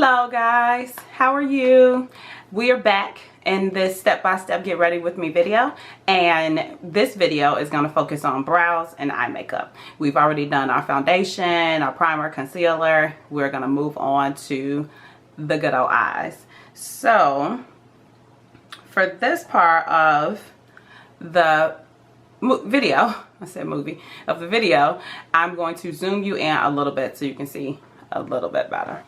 Hello guys, how are you? We are back in this step-by-step get ready with me video, and this video is going to focus on brows and eye makeup. We've already done our foundation, our primer, concealer. We're going to move on to the good old eyes. So for this part of the video, I said movie, of the video, I'm going to zoom you in a little bit so you can see a little bit better.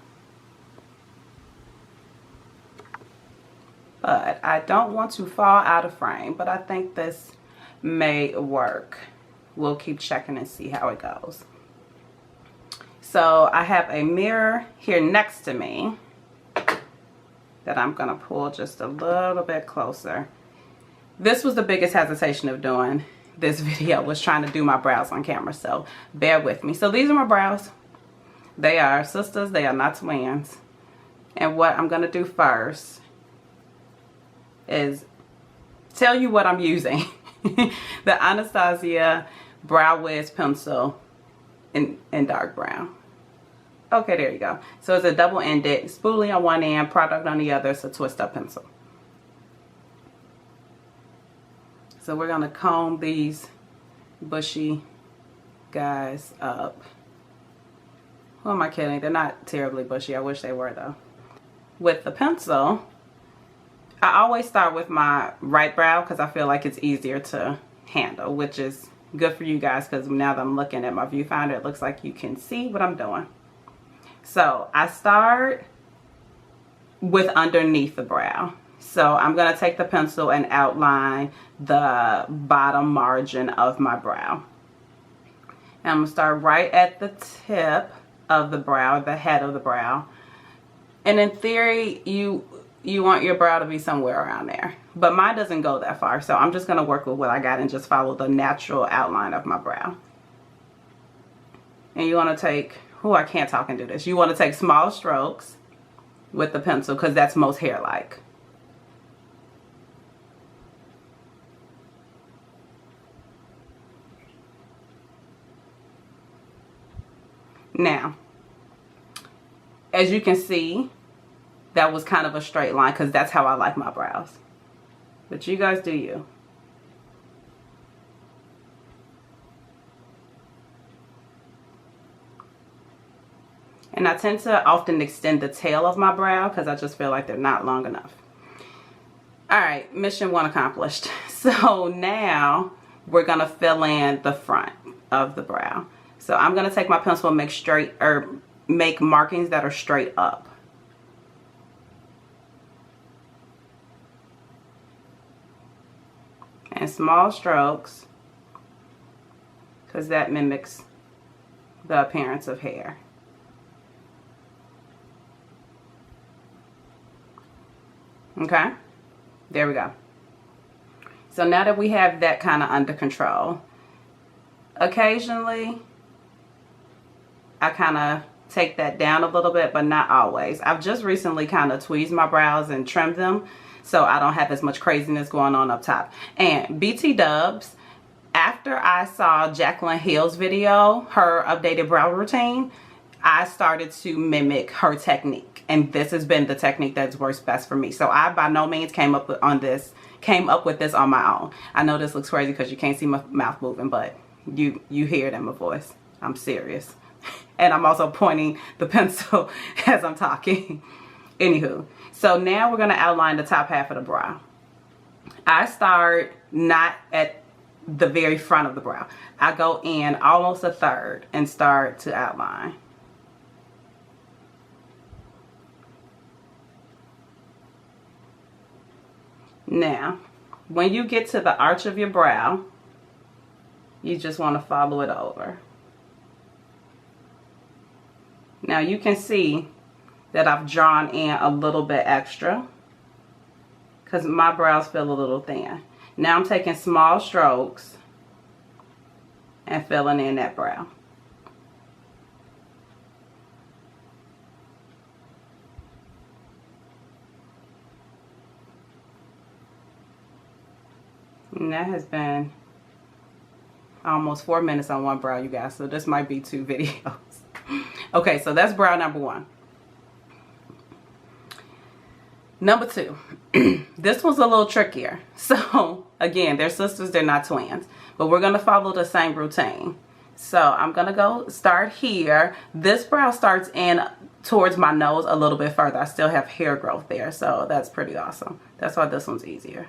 But I don't want to fall out of frame, but I think this may work. We'll keep checking and see how it goes. So I have a mirror here next to me that I'm gonna pull just a little bit closer. This was the biggest hesitation of doing this video, was trying to do my brows on camera, so bear with me. So these are my brows. They are sisters, they are not twins. And what I'm gonna do first is tell you what I'm using. The Anastasia Brow Wiz pencil in dark brown. Okay, there you go. So it's a double-ended, spoolie on one end, product on the other. It's a twist-up pencil. So we're gonna comb these bushy guys up. Who am I kidding? They're not terribly bushy. I wish they were though. With the pencil, I always start with my right brow because I feel like it's easier to handle, which is good for you guys because now that I'm looking at my viewfinder, it looks like you can see what I'm doing. So I start with underneath the brow. So I'm going to take the pencil and outline the bottom margin of my brow. And I'm going to start right at the tip of the brow, the head of the brow. And in theory, you want your brow to be somewhere around there, but mine doesn't go that far, so I'm just going to work with what I got and just follow the natural outline of my brow. And you want to take, I can't talk and do this, you want to take small strokes with the pencil because that's most hair-like. Now, as you can see, that was kind of a straight line because that's how I like my brows. But you guys do you. And I tend to often extend the tail of my brow because I just feel like they're not long enough. Alright, mission 1 accomplished. So now we're going to fill in the front of the brow. So I'm going to take my pencil and make markings that are straight up. And small strokes because that mimics the appearance of hair. Okay, there we go. So now that we have that kind of under control, occasionally I kind of take that down a little bit, but not always. I've just recently kind of tweezed my brows and trimmed them, so I don't have as much craziness going on up top. And BT Dubs, after I saw Jaclyn Hill's video, her updated brow routine, I started to mimic her technique. And this has been the technique that's works best for me. So I by no means came up with this on my own. I know this looks crazy because you can't see my mouth moving, but you hear it in my voice. I'm serious. And I'm also pointing the pencil as I'm talking. Anywho, so now we're going to outline the top half of the brow. I start not at the very front of the brow. I go in almost a third and start to outline. Now, when you get to the arch of your brow, you just want to follow it over. Now you can see that I've drawn in a little bit extra because my brows feel a little thin. Now I'm taking small strokes and filling in that brow. And that has been almost 4 minutes on one brow, you guys, so this might be 2 videos. Okay, so that's brow number 1. Number 2, this one's a little trickier. So again, they're sisters, they're not twins, but we're going to follow the same routine. So I'm going to go start here. This brow starts in towards my nose a little bit further. I still have hair growth there, so that's pretty awesome. That's why this one's easier.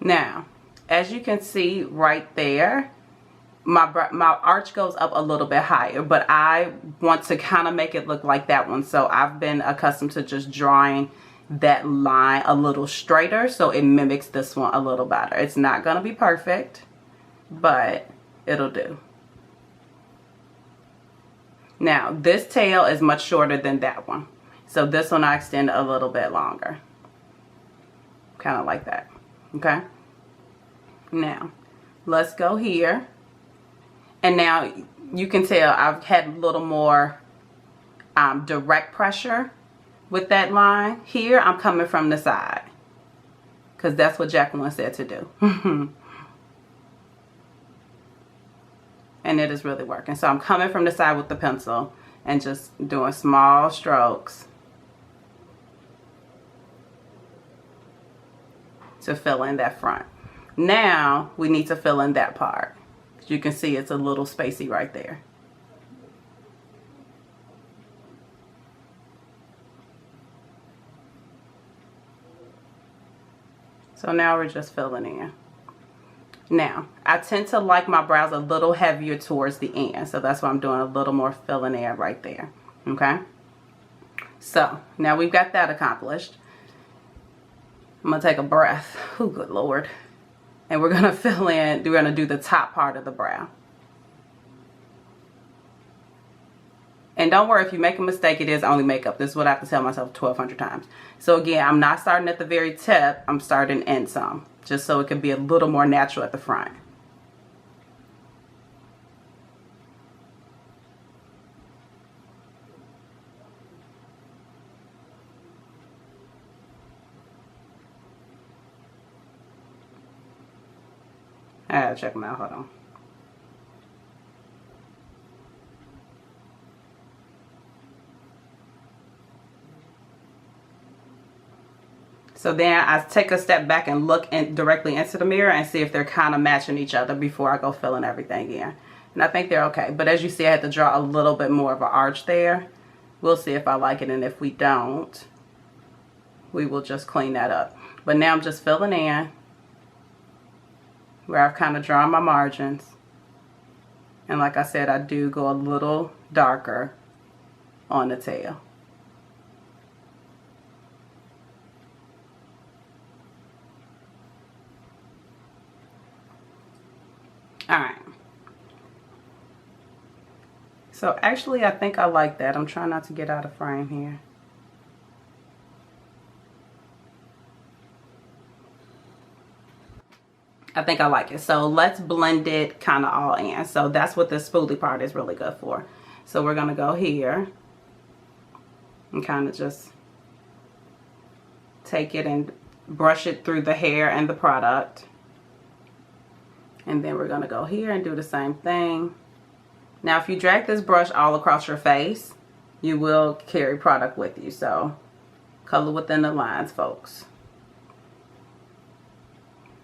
Now, as you can see right there, my arch goes up a little bit higher, but I want to kind of make it look like that one. So I've been accustomed to just drawing that line a little straighter so it mimics this one a little better. It's not going to be perfect, but it'll do. Now, this tail is much shorter than that one. So this one I extend a little bit longer. Kind of like that. Okay? Now, let's go here. And now you can tell I've had a little more direct pressure with that line. Here, I'm coming from the side, because that's what Jacqueline said to do. And it is really working. So I'm coming from the side with the pencil and just doing small strokes to fill in that front. Now we need to fill in that part. You can see it's a little spacey right there. So now we're just filling in. Now, I tend to like my brows a little heavier towards the end, so that's why I'm doing a little more filling in right there. Okay? So, now we've got that accomplished. I'm going to take a breath. Oh, good Lord. And we're going to fill in, we're going to do the top part of the brow. And don't worry, if you make a mistake, it is only makeup. This is what I have to tell myself 1,200 times. So again, I'm not starting at the very tip. I'm starting in some, just so it can be a little more natural at the front. I gotta check them out. Hold on. So then I take a step back and look directly into the mirror and see if they're kind of matching each other before I go filling everything in. And I think they're okay. But as you see, I had to draw a little bit more of an arch there. We'll see if I like it, and if we don't, we will just clean that up. But now I'm just filling in where I've kind of drawn my margins. And like I said, I do go a little darker on the tail. Alright. So actually I think I like that. I'm trying not to get out of frame here. I think I like it. So let's blend it kind of all in. So that's what this spoolie part is really good for. So we're going to go here and kind of just take it and brush it through the hair and the product. And then we're going to go here and do the same thing. Now if you drag this brush all across your face, you will carry product with you. So color within the lines, folks.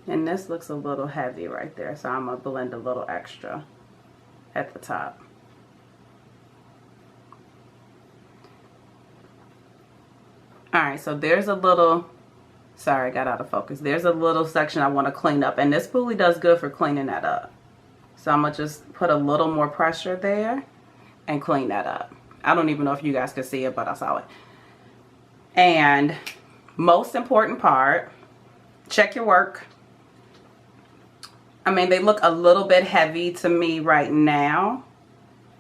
And this looks a little heavy right there, so I'm going to blend a little extra at the top. Alright, so there's a little, sorry I got out of focus. There's a little section I want to clean up, and this spoolie does good for cleaning that up. So I'm going to just put a little more pressure there and clean that up. I don't even know if you guys can see it, but I saw it. And most important part, check your work. I mean, they look a little bit heavy to me right now,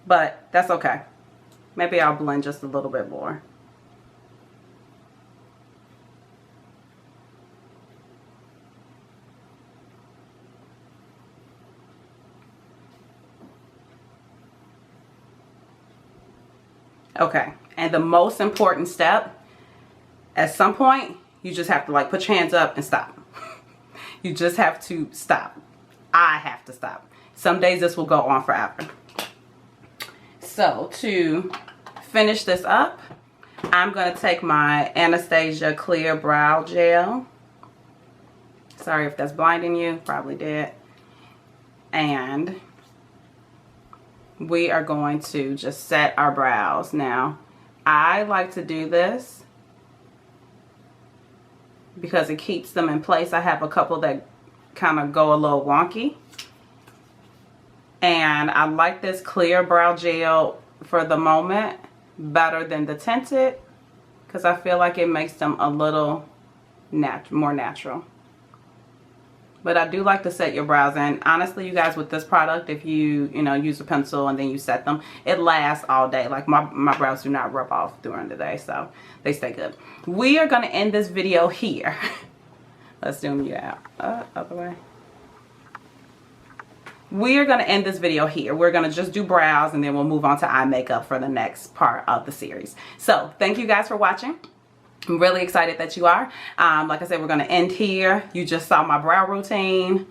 but that's okay. Maybe I'll blend just a little bit more. Okay, and the most important step, at some point, you just have to like put your hands up and stop. You just have to stop. I have to stop. Some days this will go on forever. So to finish this up, I'm going to take my Anastasia Clear Brow Gel. Sorry if that's blinding you, probably did. And we are going to just set our brows. Now, I like to do this because it keeps them in place. I have a couple that kind of go a little wonky. And I like this clear brow gel for the moment better than the tinted because I feel like it makes them a little more natural. But I do like to set your brows, and honestly, you guys, with this product, if you use a pencil and then you set them, it lasts all day. Like my brows do not rub off during the day, so they stay good. We are going to end this video here. Let's zoom you out. Other way. We are going to end this video here. We're going to just do brows, and then we'll move on to eye makeup for the next part of the series. So thank you guys for watching. I'm really excited that you are. Like I said, we're going to end here. You just saw my brow routine.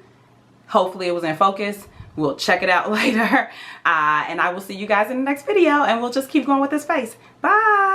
Hopefully it was in focus. We'll check it out later. And I will see you guys in the next video, and we'll just keep going with this face. Bye.